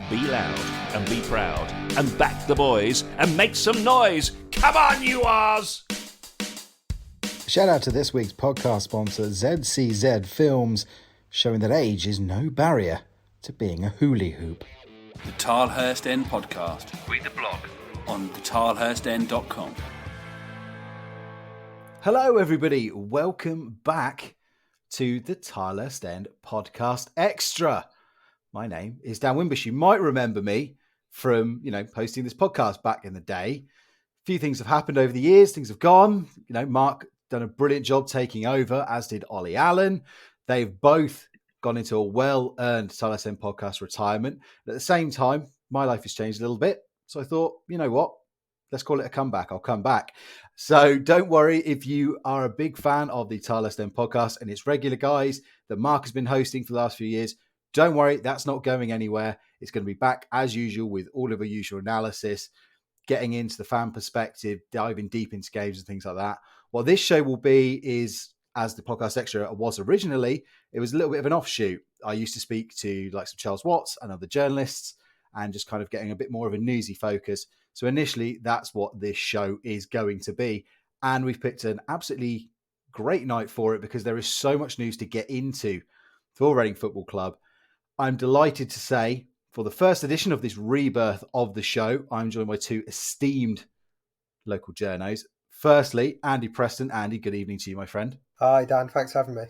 be loud and be proud and back the boys and make some noise. Come on, you Oz! Shout out to this week's podcast sponsor, ZCZ Films, showing that age is no barrier to being a hula hoop. The Tilehurst End Podcast. Read the blog on thetilehurstend.com. Hello, everybody. Welcome back to the Tilehurst End Podcast Extra. My name is Dan Wimbish. You might remember me from, posting this podcast back in the day. A few things have happened over the years. Things have gone. Mark done a brilliant job taking over, as did Ollie Allen. They've both gone into a well-earned Tilehurst End Podcast retirement. At the same time, my life has changed a little bit. So I thought, you know what? Let's call it a comeback. I'll come back. So don't worry if you are a big fan of the Tilehurst End Podcast and its regular guys that Mark has been hosting for the last few years. Don't worry, that's not going anywhere. It's going to be back as usual with all of our usual analysis, getting into the fan perspective, diving deep into games and things like that. What this show will be is, as the Podcast Extra was originally, it was a little bit of an offshoot. I used to speak to like some Charles Watts and other journalists and just kind of getting a bit more of a newsy focus. So initially, that's what this show is going to be. And we've picked an absolutely great night for it because there is so much news to get into for Reading Football Club. I'm delighted to say, for the first edition of this rebirth of the show, I'm joined by two esteemed local journos. Firstly, Andy Preston. Andy, good evening to you, my friend. Hi, Dan. Thanks for having me.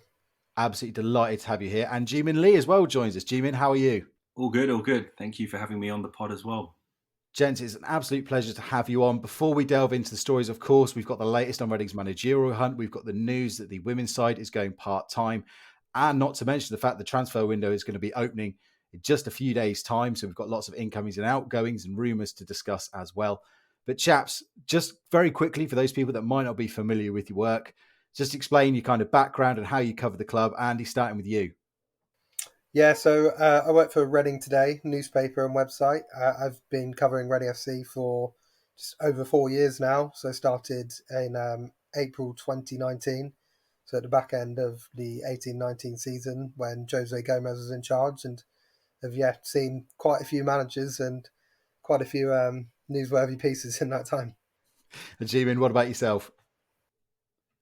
Absolutely delighted to have you here. And Jimin Lee as well joins us. Jimin, how are you? All good, all good. Thank you for having me on the pod as well. Gents, it's an absolute pleasure to have you on. Before we delve into the stories, of course, we've got the latest on Reading's managerial hunt. We've got the news that the women's side is going part-time. And not to mention the fact the transfer window is going to be opening in just a few days' time. So we've got lots of incomings and outgoings and rumours to discuss as well. But chaps, just very quickly, for those people that might not be familiar with your work, just explain your kind of background and how you cover the club. Andy, starting with you. Yeah, so I work for Reading Today, newspaper and website. I've been covering Reading FC for just over 4 years now. So I started in April 2019. So at the back end of the 18-19 season when Jose Gomez was in charge, and have seen quite a few managers and quite a few newsworthy pieces in that time. And Jimin, what about yourself?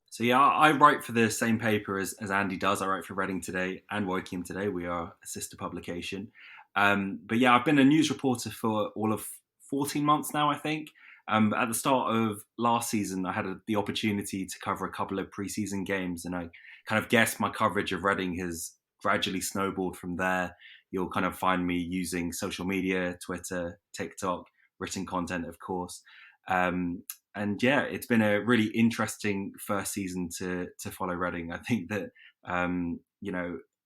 So yeah, I write for the same paper as Andy does. I write for Reading Today and Woking Today. We are a sister publication. But yeah, I've been a news reporter for all of 14 months now, I think. At the start of last season, I had the opportunity to cover a couple of pre-season games, and I kind of guess my coverage of Reading has gradually snowballed from there. You'll kind of find me using social media, Twitter, TikTok, written content, of course. And yeah, it's been a really interesting first season to follow Reading. I think that,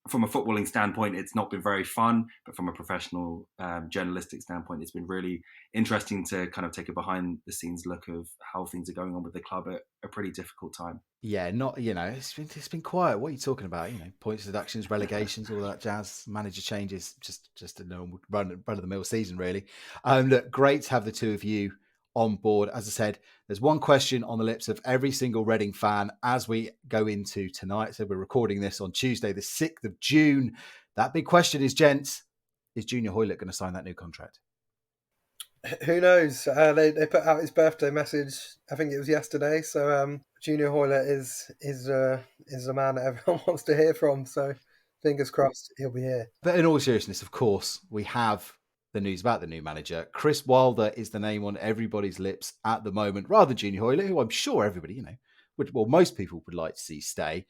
from a footballing standpoint, it's not been very fun, but from a professional journalistic standpoint, it's been really interesting to kind of take a behind the scenes look of how things are going on with the club at a pretty difficult time. Yeah, it's been quiet. What are you talking about? Points deductions, relegations, all that jazz, manager changes, just a normal run of the mill season, really. Look, great to have the two of you on board. As I said, there's one question on the lips of every single Reading fan as we go into tonight. So we're recording this on Tuesday, the 6th of June. That big question is, gents, is Junior Hoylett going to sign that new contract? Who knows? They put out his birthday message, I think it was yesterday. So Junior Hoylett is the man that everyone wants to hear from. So fingers crossed he'll be here. But in all seriousness, of course, we have the news about the new manager. Chris Wilder is the name on everybody's lips at the moment, rather than Junior Hoylett, who I'm sure everybody, most people would like to see stay.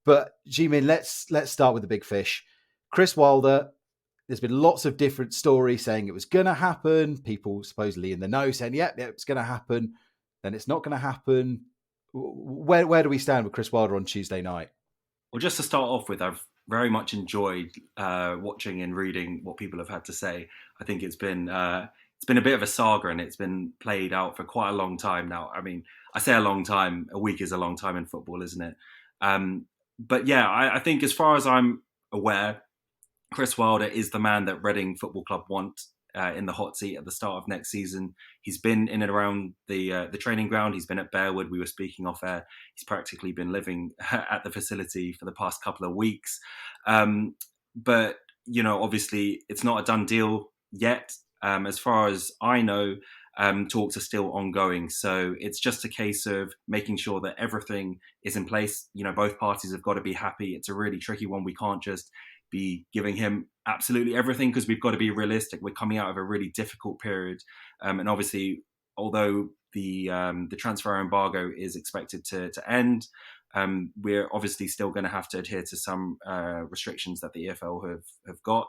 But Jimin, let's start with the big fish. Chris Wilder, there's been lots of different stories saying it was going to happen. People supposedly in the know saying, yeah, it's going to happen. Then it's not going to happen. Where do we stand with Chris Wilder on Tuesday night? Well, just to start off with, I've very much enjoyed watching and reading what people have had to say. I think it's been a bit of a saga, and it's been played out for quite a long time now. I mean, I say a long time. A week is a long time in football, isn't it? But yeah, I think as far as I'm aware, Chris Wilder is the man that Reading Football Club want in the hot seat at the start of next season. He's been in and around the training ground. He's been at Bearwood. We were speaking off air. He's practically been living at the facility for the past couple of weeks. But, obviously it's not a done deal yet. As far as I know, talks are still ongoing. So it's just a case of making sure that everything is in place. Both parties have got to be happy. It's a really tricky one. We can't just be giving him absolutely everything because we've got to be realistic. We're coming out of a really difficult period. And obviously, although the transfer embargo is expected to end, we're obviously still going to have to adhere to some restrictions that the EFL have got.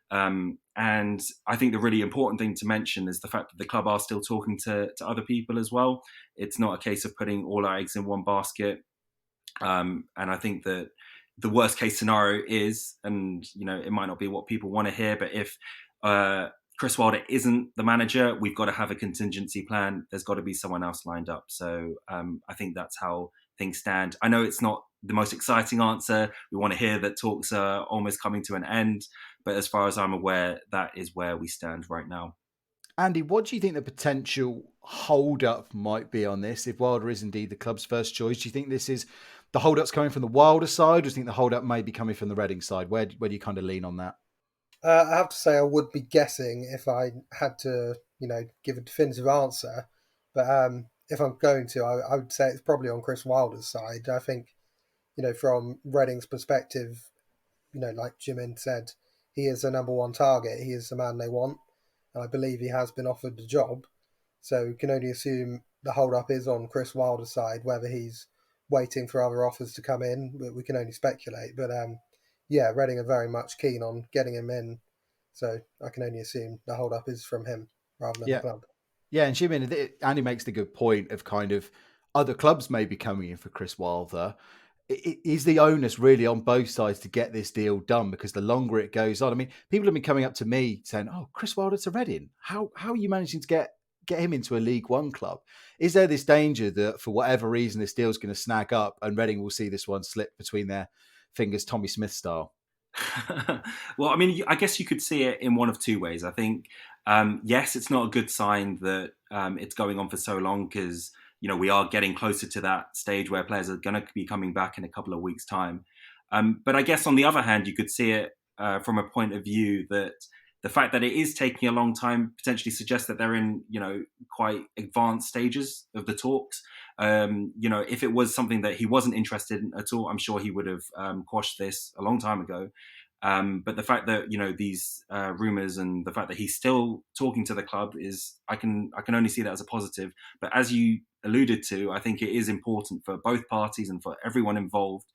And I think the really important thing to mention is the fact that the club are still talking to other people as well. It's not a case of putting all our eggs in one basket. And I think that the worst case scenario is, and it might not be what people want to hear, but if Chris Wilder isn't the manager, we've got to have a contingency plan. There's got to be someone else lined up. So I think that's how things stand. I know it's not the most exciting answer. We want to hear that talks are almost coming to an end. But as far as I'm aware, that is where we stand right now. Andy, what do you think the potential hold-up might be on this if Wilder is indeed the club's first choice? Do you think this is the hold-up's coming from the Wilder side, or do you think the hold-up may be coming from the Reading side? Where do you kind of lean on that? I have to say I would be guessing if I had to, give a definitive answer. But if I'm going to, I would say it's probably on Chris Wilder's side. I think, from Reading's perspective, like Jimin said, he is the number one target. He is the man they want. And I believe he has been offered the job. So we can only assume the hold-up is on Chris Wilder's side. Whether he's waiting for other offers to come in, we can only speculate. But Reading are very much keen on getting him in. So I can only assume the hold-up is from him rather than the club. Yeah, and Jimin, Andy makes the good point of kind of other clubs may be coming in for Chris Wilder. Is the onus really on both sides to get this deal done? Because the longer it goes on, I mean, people have been coming up to me saying, "Oh, Chris Wilder to Reading. How are you managing to get him into a League One club?" Is there this danger that for whatever reason this deal's going to snag up and Reading will see this one slip between their fingers, Tommy Smith style? Well, I mean, I guess you could see it in one of two ways. I think, yes, it's not a good sign that it's going on for so long because we are getting closer to that stage where players are going to be coming back in a couple of weeks' time. But I guess on the other hand, you could see it from a point of view that the fact that it is taking a long time potentially suggests that they're in, quite advanced stages of the talks. If it was something that he wasn't interested in at all, I'm sure he would have quashed this a long time ago. But the fact that these rumours and the fact that he's still talking to the club is, I can only see that as a positive. But as you alluded to, I think it is important for both parties and for everyone involved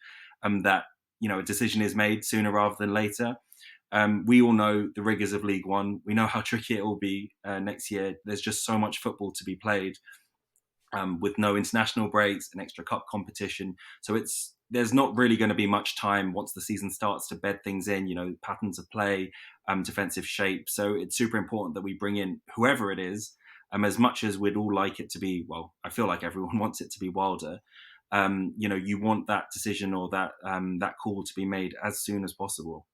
that a decision is made sooner rather than later. We all know the rigours of League One. We know how tricky it will be next year. There's just so much football to be played with no international breaks and extra cup competition. So there's not really going to be much time once the season starts to bed things in, patterns of play, defensive shape. So it's super important that we bring in whoever it is, as much as we'd all like it to be, well, I feel like everyone wants it to be Wilder. You want that decision or that call to be made as soon as possible.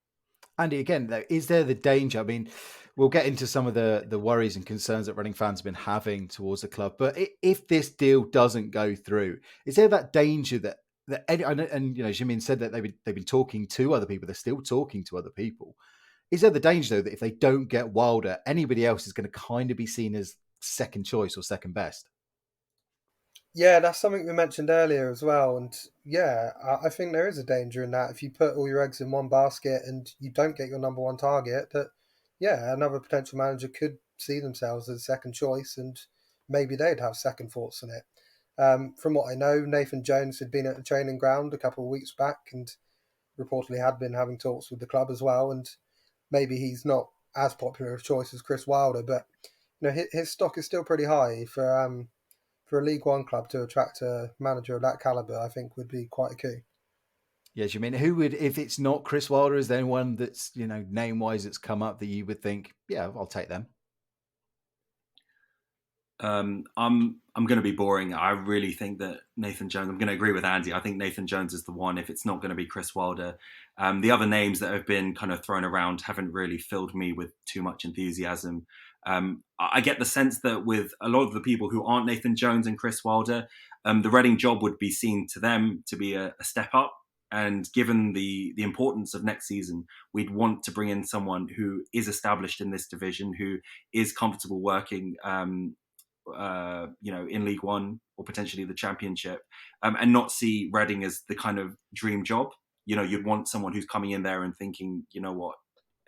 Andy, again, though, is there the danger? I mean, we'll get into some of the worries and concerns that Reading fans have been having towards the club. But if this deal doesn't go through, is there that danger that Jimin said that they've been talking to other people. They're still talking to other people. Is there the danger, though, that if they don't get Wilder, anybody else is going to kind of be seen as second choice or second best? Yeah, that's something we mentioned earlier as well. And I think there is a danger in that if you put all your eggs in one basket and you don't get your number one target, that, another potential manager could see themselves as second choice and maybe they'd have second thoughts on it. From what I know, Nathan Jones had been at the training ground a couple of weeks back and reportedly had been having talks with the club as well. And maybe he's not as popular of choice as Chris Wilder, but his stock is still pretty high for a League One club to attract a manager of that calibre. I think would be quite a coup. Yes, you mean who would, if it's not Chris Wilder, is there anyone that's name wise that's come up that you would think, yeah, I'll take them? I'm going to be boring. I really think that Nathan Jones, I'm going to agree with Andy. I think Nathan Jones is the one if it's not going to be Chris Wilder. The other names that have been kind of thrown around haven't really filled me with too much enthusiasm. I get the sense that with a lot of the people who aren't Nathan Jones and Chris Wilder, the Reading job would be seen to them to be a step up. And given the importance of next season, we'd want to bring in someone who is established in this division, who is comfortable working, in League One or potentially the Championship, and not see Reading as the kind of dream job. You'd want someone who's coming in there and thinking, you know what,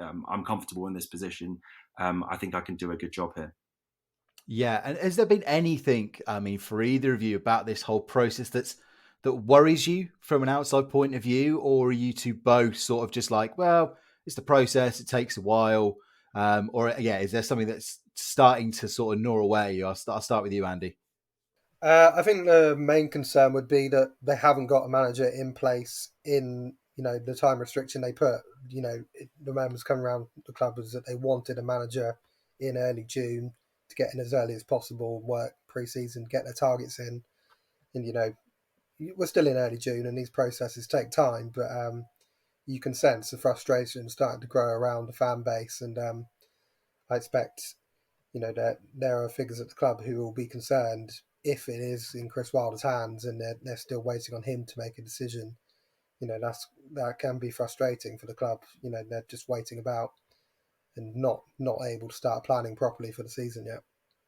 I'm comfortable in this position. I think I can do a good job here. Yeah, and has there been anything, I mean, for either of you about this whole process that worries you from an outside point of view, or are you two both sort of just like, well, it's the process, it takes a while, or yeah, is there something that's starting to sort of gnaw away? I'll start with you, Andy. I think the main concern would be that they haven't got a manager in place in the time restriction they put. The members coming around the club was that they wanted a manager in early June to get in as early as possible, work pre-season, get their targets in, and we're still in early June and these processes take time, but you can sense the frustration starting to grow around the fan base, and I expect that there are figures at the club who will be concerned if it is in Chris Wilder's hands and they're still waiting on him to make a decision. That can be frustrating for the club. They're just waiting about and not able to start planning properly for the season yet.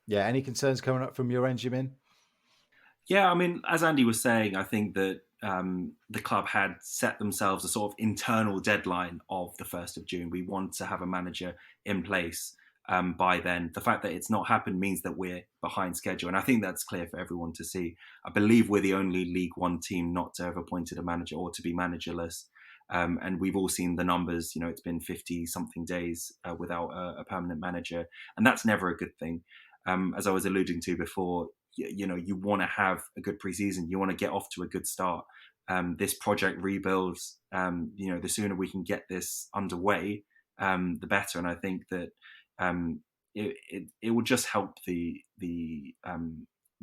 Yeah, any concerns coming up from your end, Jimin? Yeah, I mean, as Andy was saying, I think that the club had set themselves a sort of internal deadline of the 1st of June. We want to have a manager in place by then. The fact that it's not happened means that we're behind schedule. And I think that's clear for everyone to see. I believe we're the only League One team not to have appointed a manager or to be managerless. And we've all seen the numbers. It's been 50-something days without a permanent manager. And that's never a good thing. As I was alluding to before, you want to have a good preseason. You want to get off to a good start. This project rebuilds. The sooner we can get this underway, the better. And I think that it will just help the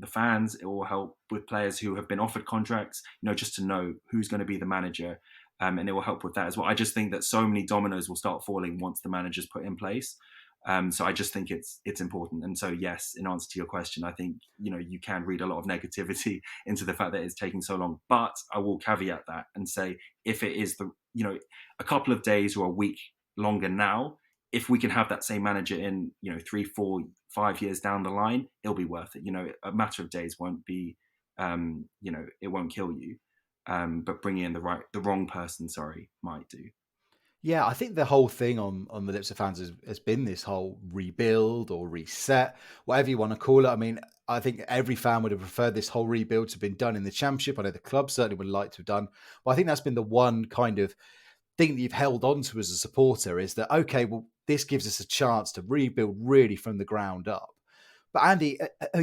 fans. It will help with players who have been offered contracts. Just to know who's going to be the manager, and it will help with that as well. I just think that so many dominoes will start falling once the manager's put in place. So I just think it's important. And so, yes, in answer to your question, I think, you can read a lot of negativity into the fact that it's taking so long. But I will caveat that and say, if it is a couple of days or a week longer now, if we can have that same manager in, 3, 4, 5 years down the line, it'll be worth it. A matter of days won't be, it won't kill you. But bringing in the wrong person, might do. Yeah, I think the whole thing on the lips of fans has been this whole rebuild or reset, whatever you want to call it. I mean, I think every fan would have preferred this whole rebuild to have been done in the Championship. I know the club certainly would like to have done. But I think that's been the one kind of thing that you've held on to as a supporter, is that, okay, well, this gives us a chance to rebuild really from the ground up. But Andy, do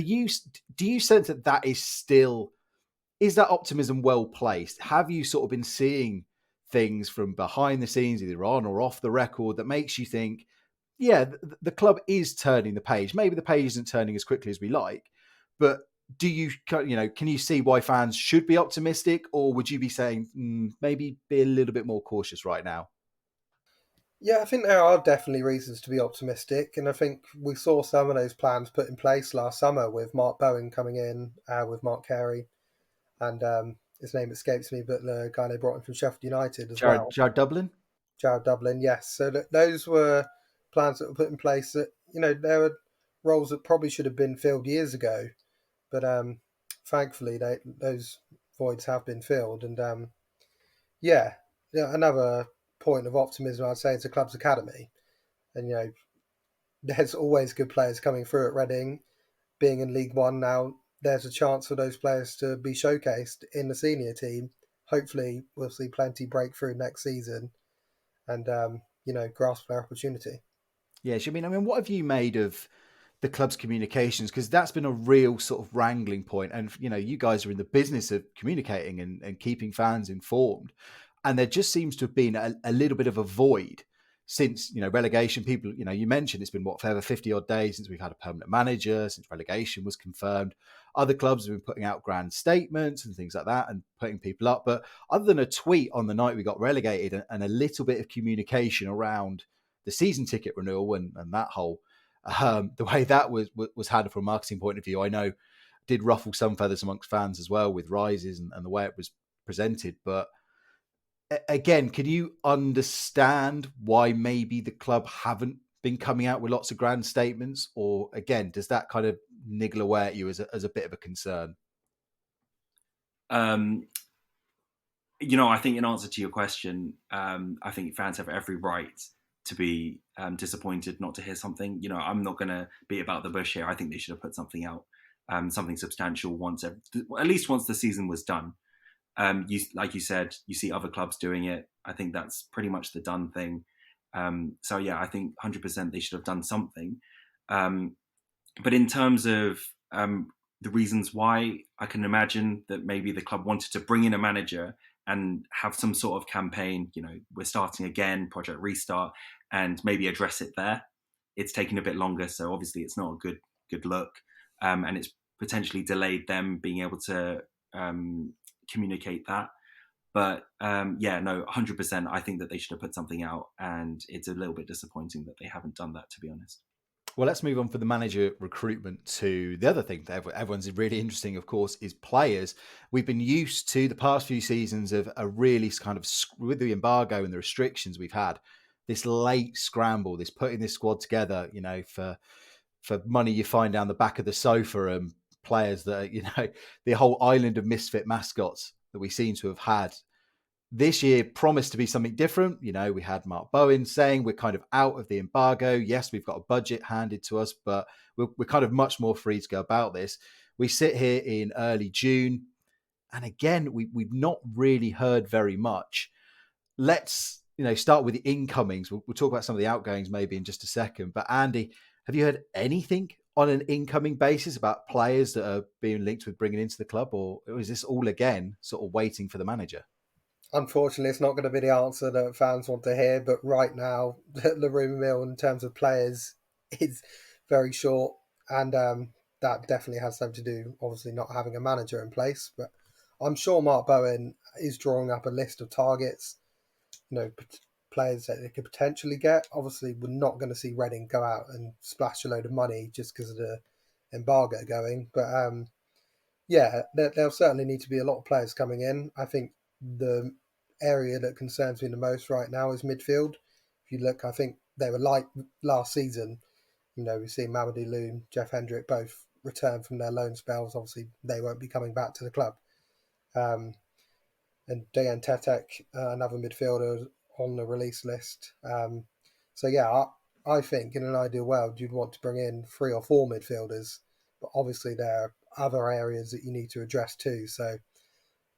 you sense that is that optimism well placed? Have you sort of been seeing things from behind the scenes, either on or off the record, that makes you think, yeah, the club is turning the page? Maybe the page isn't turning as quickly as we like, but can you see why fans should be optimistic, or would you be saying maybe be a little bit more cautious right now? Yeah, I think there are definitely reasons to be optimistic, and I think we saw some of those plans put in place last summer with Mark Bowen coming in, with Mark Carey, and his name escapes me, but the guy they brought in from Sheffield United as well. Jared Dublin? Jared Dublin, yes. So those were plans that were put in place that, there were roles that probably should have been filled years ago. But thankfully, those voids have been filled. And another point of optimism, I'd say, is the club's academy. And, there's always good players coming through at Reading. Being in League One now, there's a chance for those players to be showcased in the senior team. Hopefully, we'll see plenty break through next season and, grasp their opportunity. Yeah, I mean, what have you made of the club's communications? Because that's been a real sort of wrangling point. And, you guys are in the business of communicating and keeping fans informed. And there just seems to have been a little bit of a void since, relegation. People, you mentioned it's been, for 50 odd days since we've had a permanent manager, since relegation was confirmed. Other clubs have been putting out grand statements and things like that and putting people up. But other than a tweet on the night we got relegated and a little bit of communication around the season ticket renewal and that whole, the way that was handled from a marketing point of view, I know did ruffle some feathers amongst fans as well with rises and the way it was presented. But again, can you understand why maybe the club haven't been coming out with lots of grand statements? Or again, does that kind of niggle away at you as a bit of a concern? I think in answer to your question, I think fans have every right to be disappointed not to hear something. I'm not going to beat about the bush here. I think they should have put something out, something substantial at least once the season was done. Like you said, you see other clubs doing it. I think that's pretty much the done thing. So yeah, I think 100% they should have done something. But in terms of the reasons why, I can imagine that maybe the club wanted to bring in a manager and have some sort of campaign, we're starting again, Project Restart, and maybe address it there. It's taken a bit longer, so obviously it's not a good look, and it's potentially delayed them being able to communicate that. But 100%, I think that they should have put something out, and it's a little bit disappointing that they haven't done that, to be honest. Well, let's move on from the manager recruitment to the other thing that everyone's really interesting, of course, is players. We've been used to the past few seasons of a really kind of, with the embargo and the restrictions we've had, this late scramble, this putting this squad together, for money you find down the back of the sofa, and players that, the whole island of misfit mascots that we seem to have had. This year promised to be something different. We had Mark Bowen saying we're kind of out of the embargo. Yes, we've got a budget handed to us, but we're kind of much more free to go about this. We sit here in early June, and again, we've not really heard very much. Let's start with the incomings. We'll talk about some of the outgoings maybe in just a second. But Andy, have you heard anything on an incoming basis about players that are being linked with bringing into the club, or is this all again sort of waiting for the manager? Unfortunately, it's not going to be the answer that fans want to hear. But right now, the rumour mill in terms of players is very short, and that definitely has something to do, obviously, not having a manager in place. But I'm sure Mark Bowen is drawing up a list of targets, players that they could potentially get. Obviously, we're not going to see Reading go out and splash a load of money just because of the embargo going. But there'll certainly need to be a lot of players coming in. I think the area that concerns me the most right now is midfield. If you look, I think they were like last season. We've seen Mamadou Loon, Jeff Hendrick both return from their loan spells. Obviously, they won't be coming back to the club. And Dejan Tetek, another midfielder on the release list. I think in an ideal world, you'd want to bring in 3 or 4 midfielders. But obviously, there are other areas that you need to address too. So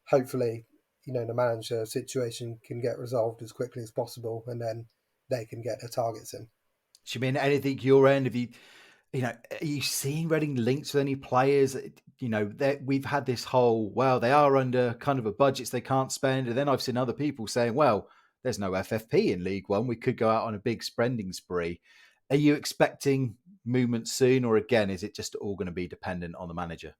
hopefully, the manager situation can get resolved as quickly as possible, and then they can get their targets in. Do you mean anything your end? Have you, are you seeing Reading linked with any players? We've had this whole, they are under kind of a budget they can't spend. And then I've seen other people saying, there's no FFP in League One. We could go out on a big spending spree. Are you expecting movement soon? Or again, is it just all going to be dependent on the manager?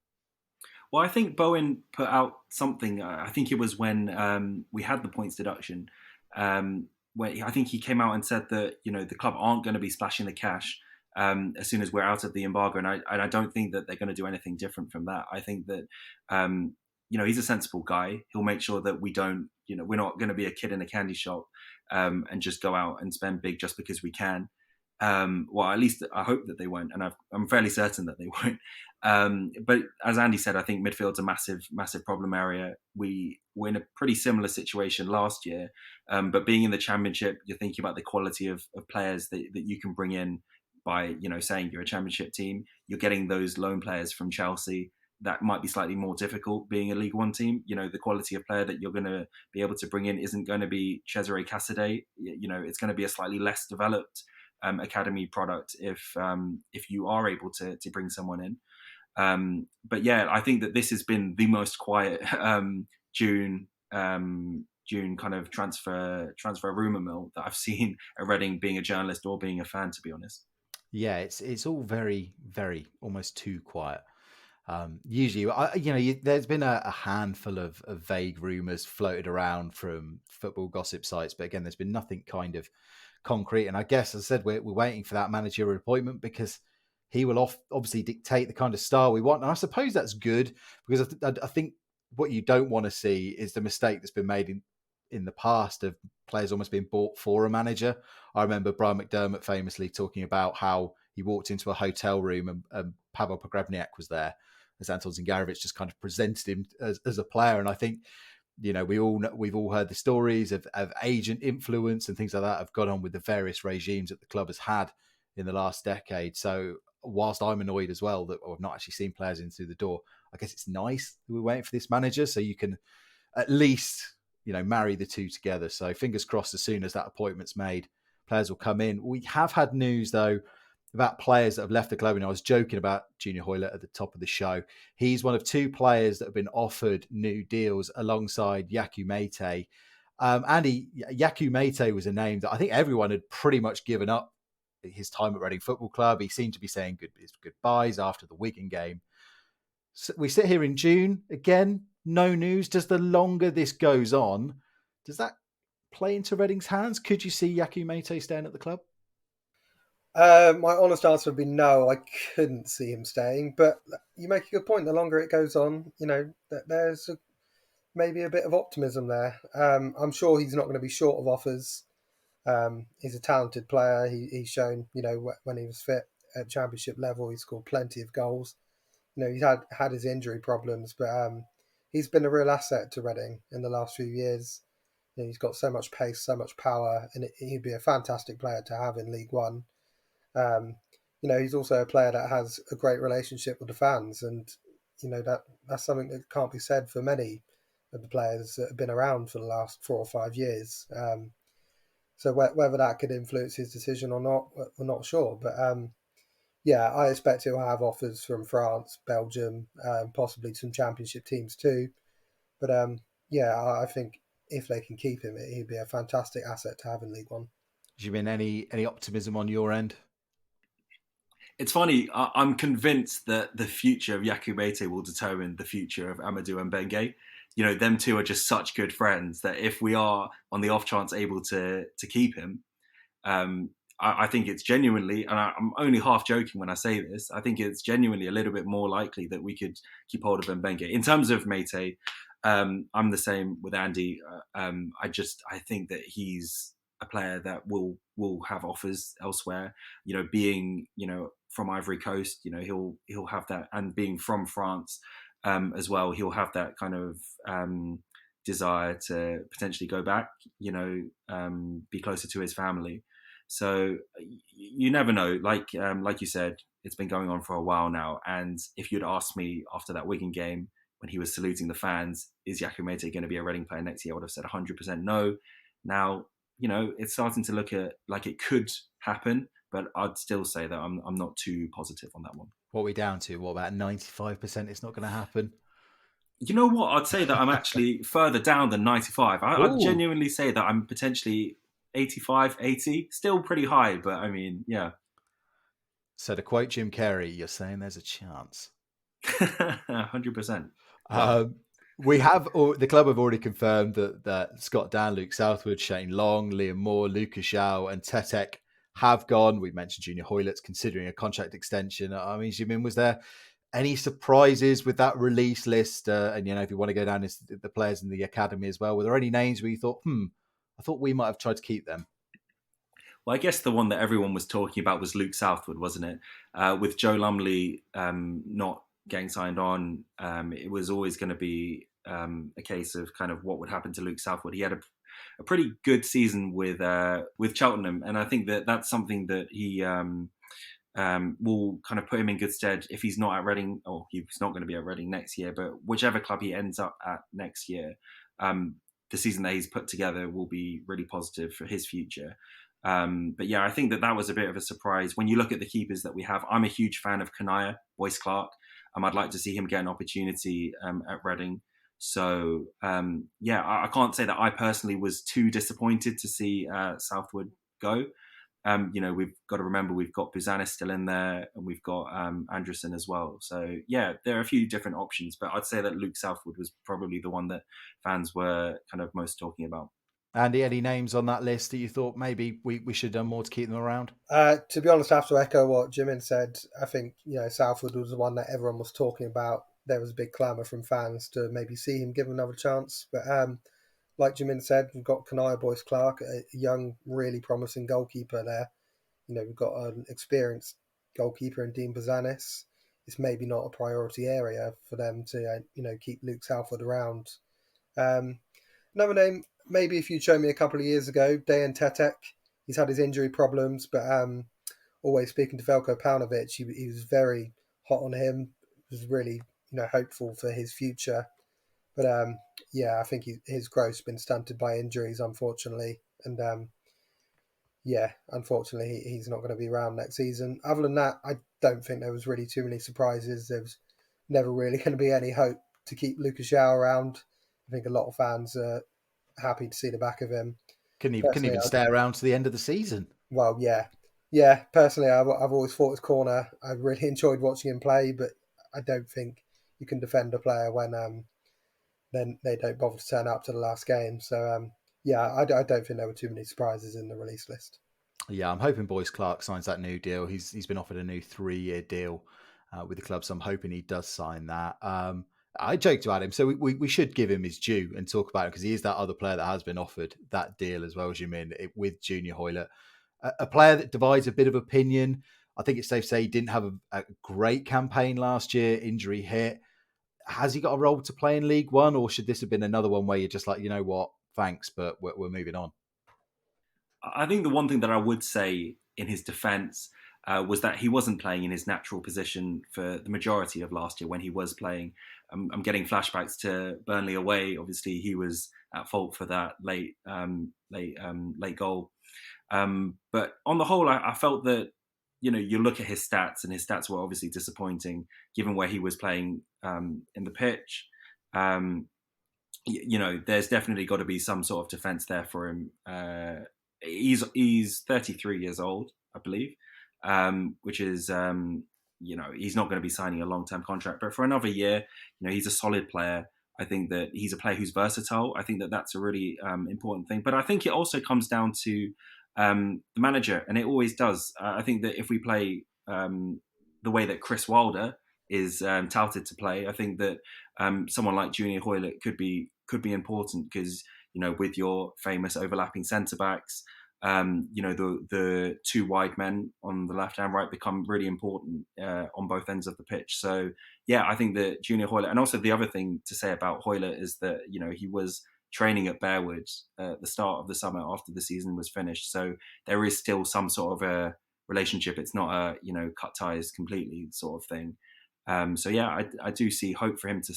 Well, I think Bowen put out something. I think it was when we had the points deduction, where I think he came out and said that the club aren't going to be splashing the cash as soon as we're out of the embargo, and I don't think that they're going to do anything different from that. I think that he's a sensible guy. He'll make sure that we don't, we're not going to be a kid in a candy shop and just go out and spend big just because we can. At least I hope that they won't, and I'm fairly certain that they won't. But as Andy said, I think midfield's a massive problem area. We were in a pretty similar situation last year, but being in the Championship, you're thinking about the quality of players that you can bring in by saying you're a Championship team. You're getting those loan players from Chelsea. That might be slightly more difficult being a League One team. The quality of player that you're going to be able to bring in isn't going to be Cesare Casadei. It's going to be a slightly less developed academy product if you are able to bring someone in. But yeah, I think that this has been the most quiet June kind of transfer rumour mill that I've seen at Reading, being a journalist or being a fan, to be honest. Yeah, it's all very, very almost too quiet. Usually, there's been a handful of vague rumours floated around from football gossip sites, but again, there's been nothing kind of concrete. And I guess, as I said, we're waiting for that managerial appointment because he will obviously dictate the kind of style we want. And I suppose that's good because I think what you don't want to see is the mistake that's been made in the past of players almost being bought for a manager. I remember Brian McDermott famously talking about how he walked into a hotel room and Pavel Pogrebniak was there, as Anton Zingarevic just kind of presented him as a player. And I think, we've all heard the stories of agent influence and things like that have gone on with the various regimes that the club has had in the last decade. So whilst I'm annoyed as well that I've not actually seen players in through the door, I guess it's nice that we're waiting for this manager so you can at least, marry the two together. So fingers crossed, as soon as that appointment's made, players will come in. We have had news though about players that have left the club. And I was joking about Junior Hoylett at the top of the show. He's one of two players that have been offered new deals alongside Yaku Mete. Andy, Yaku Mete was a name that I think everyone had pretty much given up his time at Reading Football Club. He seemed to be saying his goodbyes after the Wigan game. So we sit here in June again, no news. Does the longer this goes on, does that play into Reading's hands? Could you see Yaku Mete staying at the club? My honest answer would be no. I couldn't see him staying, but you make a good point. The longer it goes on, there's maybe a bit of optimism there. I'm sure he's not going to be short of offers. He's a talented player. He's shown, when he was fit at championship level, he scored plenty of goals. He's had his injury problems, but he's been a real asset to Reading in the last few years. He's got so much pace, so much power, and he'd be a fantastic player to have in League One. He's also a player that has a great relationship with the fans, and that's something that can't be said for many of the players that have been around for the last 4 or 5 years. So whether that could influence his decision or not, we're not sure. But I expect he'll have offers from France, Belgium, possibly some championship teams too. But I think if they can keep him, he'd be a fantastic asset to have in League One. Do you mean any optimism on your end? It's funny, I'm convinced that the future of Yaku Mete will determine the future of Amadou Mbengue. Them two are just such good friends that if we are, on the off chance, able to keep him, I think it's genuinely, and I'm only half joking when I say this, I think it's genuinely a little bit more likely that we could keep hold of Mbengue. In terms of Mete, I'm the same with Andy. I think that he's a player that will have offers elsewhere. Being from Ivory Coast, he'll have that, and being from France as well, he'll have that kind of desire to potentially go back. Be closer to his family. So you never know. Like you said, it's been going on for a while now. And if you'd asked me after that Wigan game when he was saluting the fans, is Yaku Mete going to be a Reading player next year? I would have said 100% no. Now, it's starting to look at like it could happen, but I'd still say that I'm not too positive on that one. What are we down to? What, about 95% it's not going to happen? You know what? I'd say that I'm actually further down than 95. I'd genuinely say that I'm potentially 85, 80. Still pretty high, but I mean, yeah. So to quote Jim Carrey, you're saying there's a chance. 100%. The club have already confirmed that Scott Dan, Luke Southwood, Shane Long, Liam Moore, Lucas Zhao and Tetek have gone. We mentioned Junior Hoylett's considering a contract extension. I mean, Jimin, was there any surprises with that release list? And, if you want to go down as the players in the academy as well, were there any names where you thought, I thought we might have tried to keep them? Well, I guess the one that everyone was talking about was Luke Southwood, wasn't it? With Joe Lumley not getting signed on, it was always going to be a case of kind of what would happen to Luke Southwood. He had a pretty good season with Cheltenham, and I think that that's something that he will kind of put him in good stead if he's not at Reading, or he's not going to be at Reading next year, but whichever club he ends up at next year, the season that he's put together will be really positive for his future. But yeah, I think that was a bit of a surprise. When you look at the keepers that we have, I'm a huge fan of Kanaya, Boyce Clark. I'd like to see him get an opportunity at Reading. So I can't say that I personally was too disappointed to see Southwood go. We've got to remember we've got Buzanis still in there, and we've got Anderson as well. So yeah, there are a few different options, but I'd say that Luke Southwood was probably the one that fans were kind of most talking about. Andy, any names on that list that you thought maybe we should have done more to keep them around? To be honest, I have to echo what Jimin said. I think Southwood was the one that everyone was talking about. There was a big clamour from fans to maybe see him give him another chance, but like Jimin said, we've got Kanaya Boyce Clark, a young, really promising goalkeeper there. We've got an experienced goalkeeper in Dean Bazanis. It's maybe not a priority area for them to, keep Luke Salford around. Another name, maybe if you'd shown me a couple of years ago, Dejan Tetek. He's had his injury problems, but always speaking to Veljko Paunovic, he was very hot on him. Was really, hopeful for his future. But I think his growth's been stunted by injuries, unfortunately. And unfortunately, he's not going to be around next season. Other than that, I don't think there was really too many surprises. There was never really going to be any hope to keep Lucas Yao around. I think a lot of fans are happy to see the back of him. Couldn't even stay around to the end of the season. Well, yeah. Personally, I've always thought his corner. I really enjoyed watching him play, but I don't think you can defend a player when then they don't bother to turn up to the last game. So I don't think there were too many surprises in the release list. Yeah, I'm hoping Boyce Clark signs that new deal. He's been offered a new 3-year deal with the club, so I'm hoping he does sign that. I joked about him, so we should give him his due and talk about it because he is that other player that has been offered that deal as well as you mean with Junior Hoylett. A player that divides a bit of opinion. I think it's safe to say he didn't have a great campaign last year, injury hit. Has he got a role to play in League One, or should this have been another one where you're just like, you know what, thanks, but we're moving on? I think the one thing that I would say in his defence was that he wasn't playing in his natural position for the majority of last year when he was playing. I'm getting flashbacks to Burnley away. Obviously, he was at fault for that late goal. But on the whole, I felt that, you look at his stats, and his stats were obviously disappointing given where he was playing in the pitch. There's definitely got to be some sort of defence there for him. He's 33 years old, I believe, which is, he's not going to be signing a long-term contract. But for another year, he's a solid player. I think that he's a player who's versatile. I think that that's a really important thing. But I think it also comes down to the manager, and it always does. I think that if we play the way that Chris Wilder is touted to play, I think that someone like Junior Hoylett could be important because, with your famous overlapping centre backs, the two wide men on the left and right become really important on both ends of the pitch. So I think that Junior Hoylett, and also the other thing to say about Hoylett is that he was training at Bearwood at the start of the summer after the season was finished. So there is still some sort of a relationship. It's not a cut ties completely sort of thing. I do see hope for him to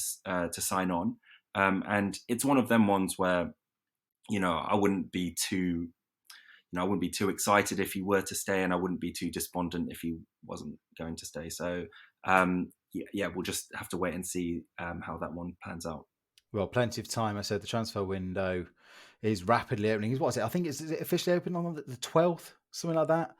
sign on, and it's one of them ones where I wouldn't be too excited if he were to stay, and I wouldn't be too despondent if he wasn't going to stay. So we'll just have to wait and see how that one pans out. Well, plenty of time. I said the transfer window is rapidly opening. What is it? I think is it officially open on the 12th, something like that,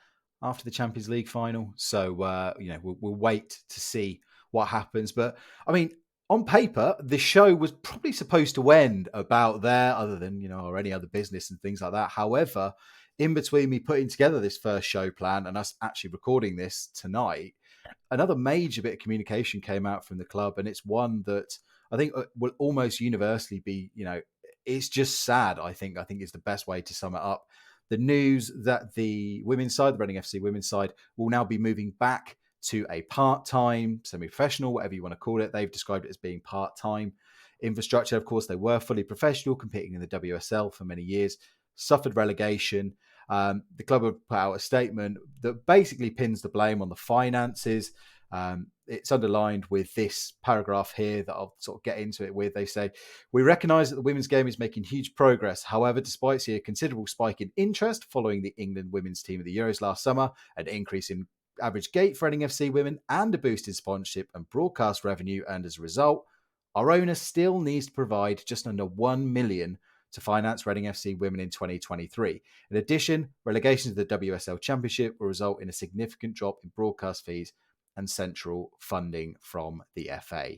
after the Champions League final. So we'll wait to see what happens. But I mean, on paper, the show was probably supposed to end about there, other than or any other business and things like that. However, in between me putting together this first show plan and us actually recording this tonight, another major bit of communication came out from the club, and it's one that I think will almost universally be, it's just sad. I think is the best way to sum it up. The news that the women's side, the Reading FC women's side, will now be moving back to a part-time, semi-professional, whatever you want to call it. They've described it as being part-time infrastructure. Of course, they were fully professional, competing in the WSL for many years, suffered relegation. The club have put out a statement that basically pins the blame on the finances. It's underlined with this paragraph here that I'll sort of get into it with. They say, we recognise that the women's game is making huge progress. However, despite seeing a considerable spike in interest following the England women's team at the Euros last summer, an increase in average gate for Reading FC women, and a boost in sponsorship and broadcast revenue, and as a result, our owner still needs to provide just under $1 million to finance Reading FC women in 2023. In addition, relegation to the WSL Championship will result in a significant drop in broadcast fees and central funding from the FA.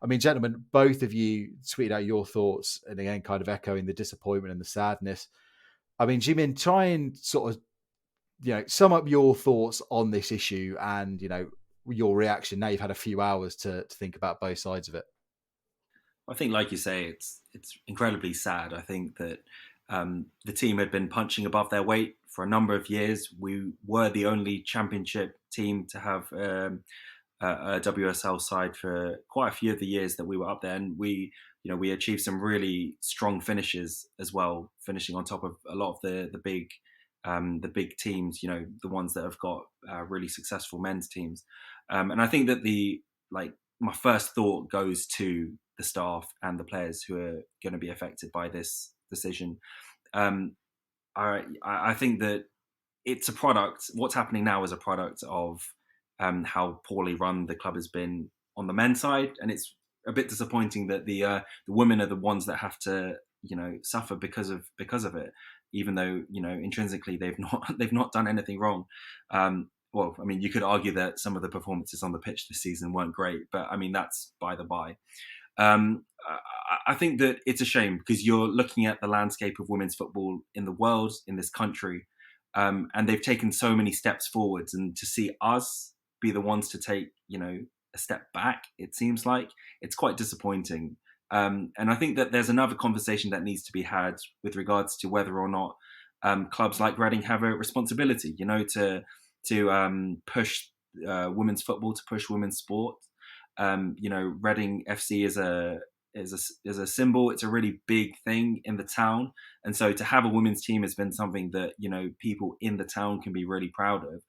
I mean, gentlemen, both of you tweeted out your thoughts, and again, kind of echoing the disappointment and the sadness. I mean, Jimin, try and sort of, sum up your thoughts on this issue and, your reaction. Now you've had a few hours to think about both sides of it. I think, like you say, it's incredibly sad. I think that the team had been punching above their weight for a number of years. We were the only championship team to have a WSL side for quite a few of the years that we were up there, and we achieved some really strong finishes as well, finishing on top of a lot of the big teams. The ones that have got really successful men's teams, and I think that my first thought goes to the staff and the players who are going to be affected by this decision. I think that it's a product. What's happening now is a product of how poorly run the club has been on the men's side, and it's a bit disappointing that the women are the ones that have to suffer because of it, even though intrinsically they've not done anything wrong. Well, I mean, you could argue that some of the performances on the pitch this season weren't great, but I mean, that's by the by. I think that it's a shame because you're looking at the landscape of women's football in the world, in this country, and they've taken so many steps forwards, and to see us be the ones to take, a step back, it seems like it's quite disappointing. And I think that there's another conversation that needs to be had with regards to whether or not clubs like Reading have a responsibility, to push women's football, to push women's sport. Reading FC is a symbol. It's a really big thing in the town, and so to have a women's team has been something that people in the town can be really proud of.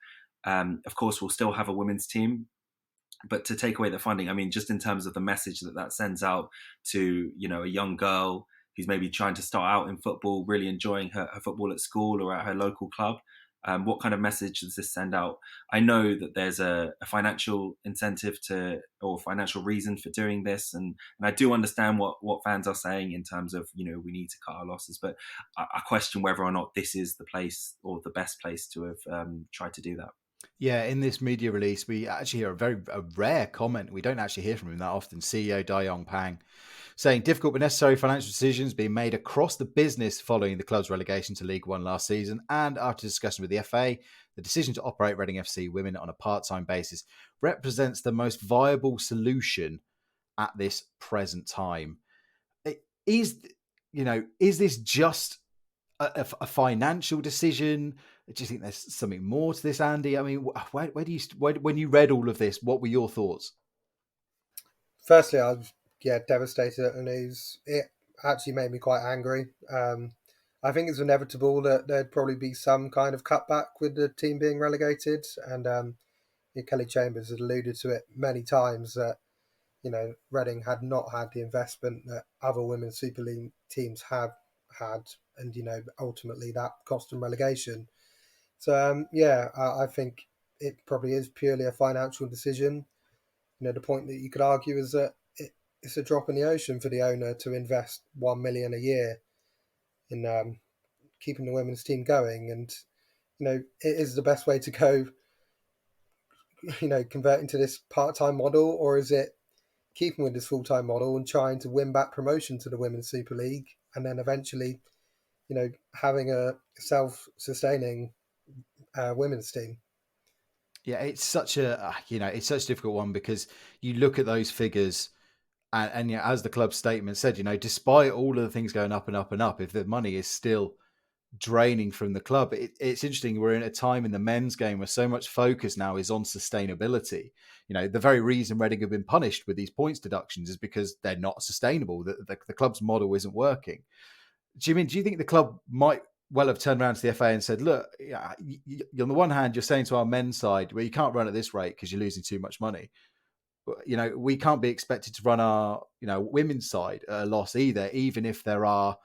Of course, we'll still have a women's team, but to take away the funding, I mean, just in terms of the message that sends out to a young girl who's maybe trying to start out in football, really enjoying her football at school or at her local club. What kind of message does this send out? I know that there's a financial incentive or financial reason for doing this, and I do understand what fans are saying in terms of we need to cut our losses, but I question whether or not this is the place or the best place to have tried to do that. Yeah, in this media release, we actually hear a rare comment. We don't actually hear from him that often. CEO Dayong Pang saying difficult but necessary financial decisions being made across the business following the club's relegation to League One last season. And after discussion with the FA, the decision to operate Reading FC women on a part-time basis represents the most viable solution at this present time. Is this just a financial decision? Do you think there's something more to this, Andy? I mean, when you read all of this, what were your thoughts? Firstly, I was devastated at the news. It actually made me quite angry. I think it's inevitable that there'd probably be some kind of cutback with the team being relegated, and Kelly Chambers had alluded to it many times that Reading had not had the investment that other women's Super League teams have had, and ultimately that cost them relegation. So I think it probably is purely a financial decision. The point that you could argue is that it's a drop in the ocean for the owner to invest $1 million a year in keeping the women's team going, and it is the best way to go. Converting to this part-time model, or is it keeping with this full-time model and trying to win back promotion to the Women's Super League, and then eventually, having a self-sustaining women's team? Yeah, it's such a difficult one because you look at those figures, and as the club statement said, despite all of the things going up and up and up, if the money is still draining from the club, it's interesting. We're in a time in the men's game where so much focus now is on sustainability. The very reason Reading have been punished with these points deductions is because they're not sustainable. The club's model isn't working. Do you think the club might well have turned around to the FA and said, look, on the one hand, you're saying to our men's side, well, you can't run at this rate because you're losing too much money. But, we can't be expected to run our, women's side at a loss either, even if there are,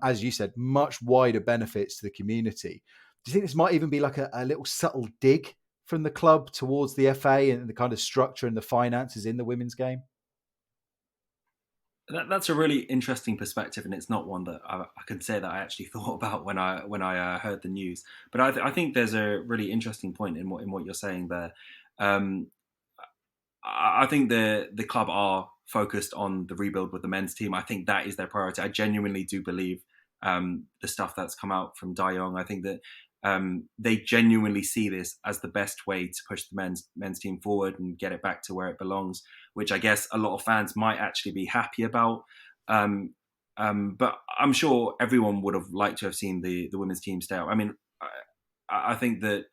as you said, much wider benefits to the community. Do you think this might even be like a little subtle dig from the club towards the FA and the kind of structure and the finances in the women's game? That's a really interesting perspective, and it's not one that I can say that I actually thought about when I heard the news. But I think there's a really interesting point in what you're saying there. I think the club are focused on the rebuild with the men's team. I think that is their priority. I genuinely do believe the stuff that's come out from Dayong. I think that they genuinely see this as the best way to push the men's team forward and get it back to where it belongs, which I guess a lot of fans might actually be happy about. But I'm sure everyone would have liked to have seen the women's team stay up. I mean, I think that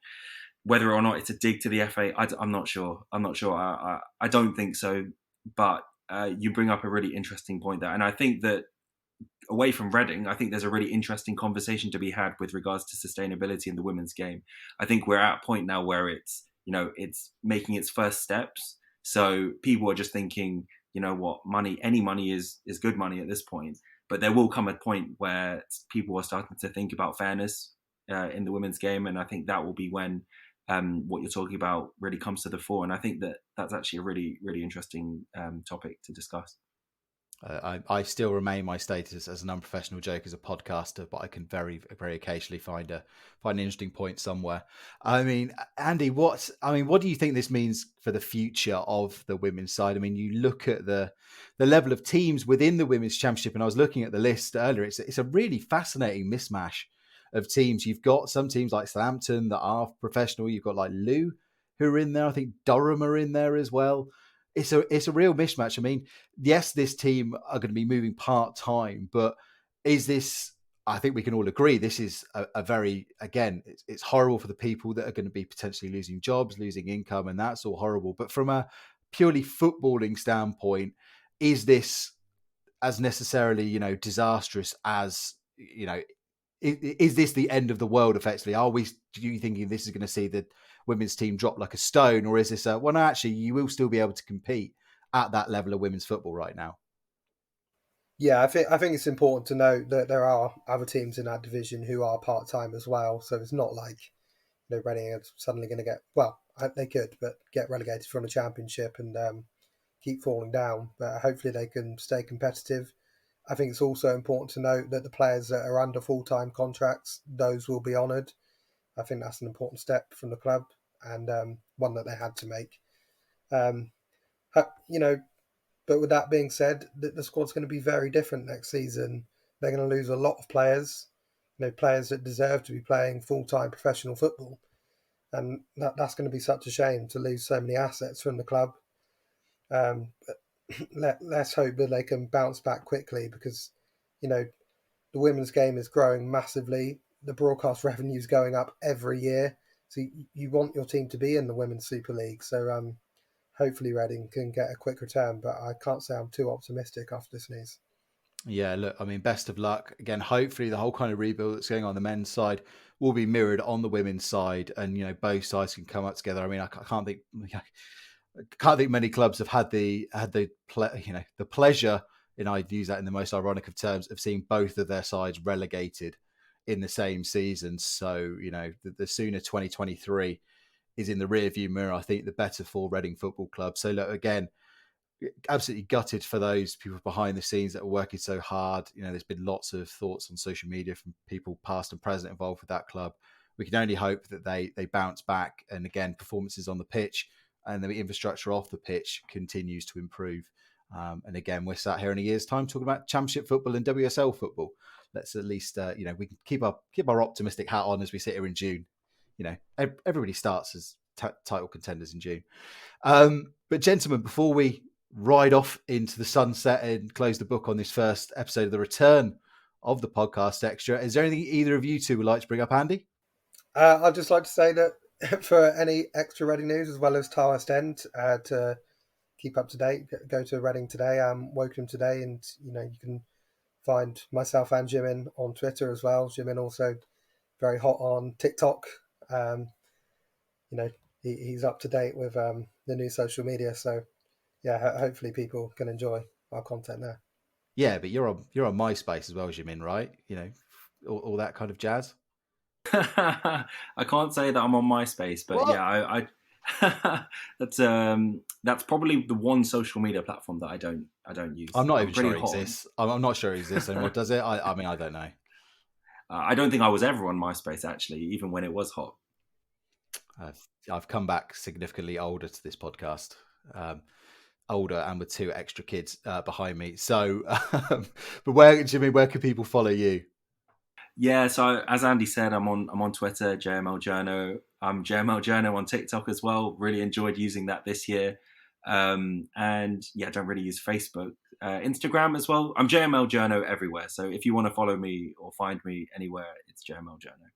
whether or not it's a dig to the FA, I'm not sure. I don't think so. But you bring up a really interesting point there. And I think that away from Reading, I think there's a really interesting conversation to be had with regards to sustainability in the women's game. I think we're at a point now where it's making its first steps. So people are just thinking, you know what, any money is good money at this point. But there will come a point where people are starting to think about fairness in the women's game. And I think that will be when what you're talking about really comes to the fore. And I think that that's actually a really, really interesting topic to discuss. I still remain my status as an unprofessional joke as a podcaster, but I can very, very occasionally find an interesting point somewhere. I mean, Andy, what do you think this means for the future of the women's side? I mean, you look at the level of teams within the women's championship, and I was looking at the list earlier. It's a really fascinating mismatch of teams. You've got some teams like Southampton that are professional. You've got like Lou who are in there. I think Durham are in there as well. It's a real mismatch. I mean, yes, this team are going to be moving part-time, but is this, I think we can all agree, this is a very, again, it's horrible for the people that are going to be potentially losing jobs, losing income, and that's all horrible. But from a purely footballing standpoint, is this as necessarily, disastrous as, is this the end of the world effectively? Do you thinking this is going to see the women's team drop like a stone, or is this no, actually you will still be able to compete at that level of women's football right now? Yeah, I think it's important to note that there are other teams in that division who are part-time as well. So it's not like Reading are suddenly going to they could, but get relegated from the championship and keep falling down. But hopefully they can stay competitive. I think it's also important to note that the players that are under full-time contracts, those will be honoured. I think that's an important step from the club and one that they had to make. But with that being said, the squad's going to be very different next season. They're going to lose a lot of players, players that deserve to be playing full-time professional football. And that's going to be such a shame to lose so many assets from the club. Let's hope that they can bounce back quickly because, the women's game is growing massively. The broadcast revenue is going up every year. So you want your team to be in the Women's Super League. So hopefully Reading can get a quick return, but I can't say I'm too optimistic after this news. Yeah, look, I mean, best of luck. Again, hopefully the whole kind of rebuild that's going on the men's side will be mirrored on the women's side and, both sides can come up together. I mean, I can't think many clubs have had the pleasure, and I'd use that in the most ironic of terms, of seeing both of their sides relegated in the same season. So, the sooner 2023 is in the rearview mirror, I think the better for Reading Football Club. So look, again, absolutely gutted for those people behind the scenes that are working so hard. There's been lots of thoughts on social media from people past and present involved with that club. We can only hope that they bounce back. And again, performances on the pitch and the infrastructure off the pitch continues to improve. And again, we're sat here in a year's time talking about Championship football and WSL football. Let's at least, we can keep our optimistic hat on as we sit here in June. Everybody starts as title contenders in June. But gentlemen, before we ride off into the sunset and close the book on this first episode of the return of the podcast extra, is there anything either of you two would like to bring up, Andy? I'd just like to say that for any extra Reading news as well as Tilehurst End to keep up to date, go to Reading Today, Wokingham Today, and you can find myself and Jimin on Twitter as well. Jimin also very hot on TikTok. He's up to date with the new social media. So yeah, hopefully people can enjoy our content there. Yeah, but you're on MySpace as well, Jimin, right? All that kind of jazz. I can't say that I'm on MySpace, but what? Yeah, I that's probably the one social media platform that I don't use. I'm not even sure it exists. I'm not sure it exists anymore. Does it? I mean, I don't know. I don't think I was ever on MySpace actually, even when it was hot. I've come back significantly older to this podcast, older and with 2 extra kids behind me. So, but where can people follow you? Yeah, so as Andy said, I'm on Twitter, JML Journo. I'm JML Journo on TikTok as well. Really enjoyed using that this year. And yeah, don't really use Facebook. Instagram as well. I'm JML Journo everywhere. So if you want to follow me or find me anywhere, it's JML Journo.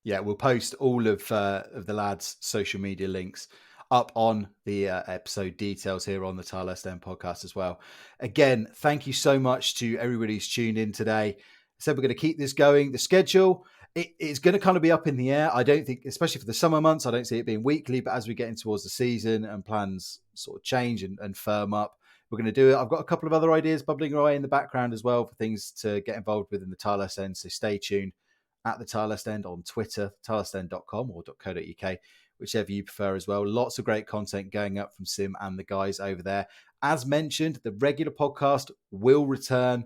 Yeah, we'll post all of the lads' social media links up on the episode details here on the Tilehurst End podcast as well. Again, thank you so much to everybody who's tuned in today. Said we're going to keep this going. The schedule it's going to kind of be up in the air. I don't think, especially for the summer months, I don't see it being weekly. But as we get in towards the season and plans sort of change and firm up, we're going to do it. I've got a couple of other ideas bubbling away in the background as well for things to get involved with in the Tilehurst End. So stay tuned at the Tilehurst End on Twitter, tilehurstend.com or .co.uk, whichever you prefer as well. Lots of great content going up from Sim and the guys over there. As mentioned, the regular podcast will return.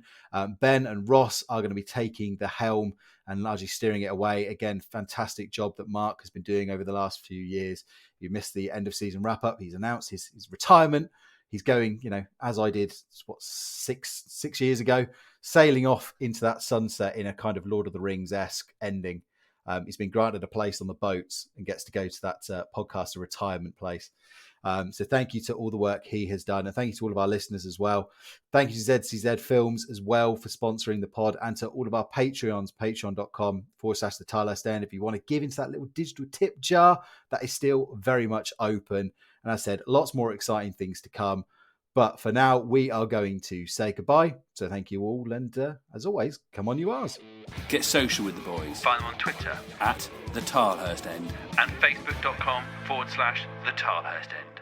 Ben and Ross are going to be taking the helm and largely steering it away. Again, fantastic job that Mark has been doing over the last few years. You missed the end of season wrap up. He's announced his retirement. He's going, as I did, 6 years ago, sailing off into that sunset in a kind of Lord of the Rings-esque ending. He's been granted a place on the boats and gets to go to that podcaster retirement place. So thank you to all the work he has done. And thank you to all of our listeners as well. Thank you to ZCZ Films as well for sponsoring the pod, and to all of our Patreons, patreon.com/the Tilehurst End. If you want to give into that little digital tip jar, that is still very much open. And I said, lots more exciting things to come. But for now, we are going to say goodbye. So thank you all. And as always, come on, you ours. Get social with the boys. Find them on Twitter at the Tilehurst End and facebook.com/the Tilehurst End.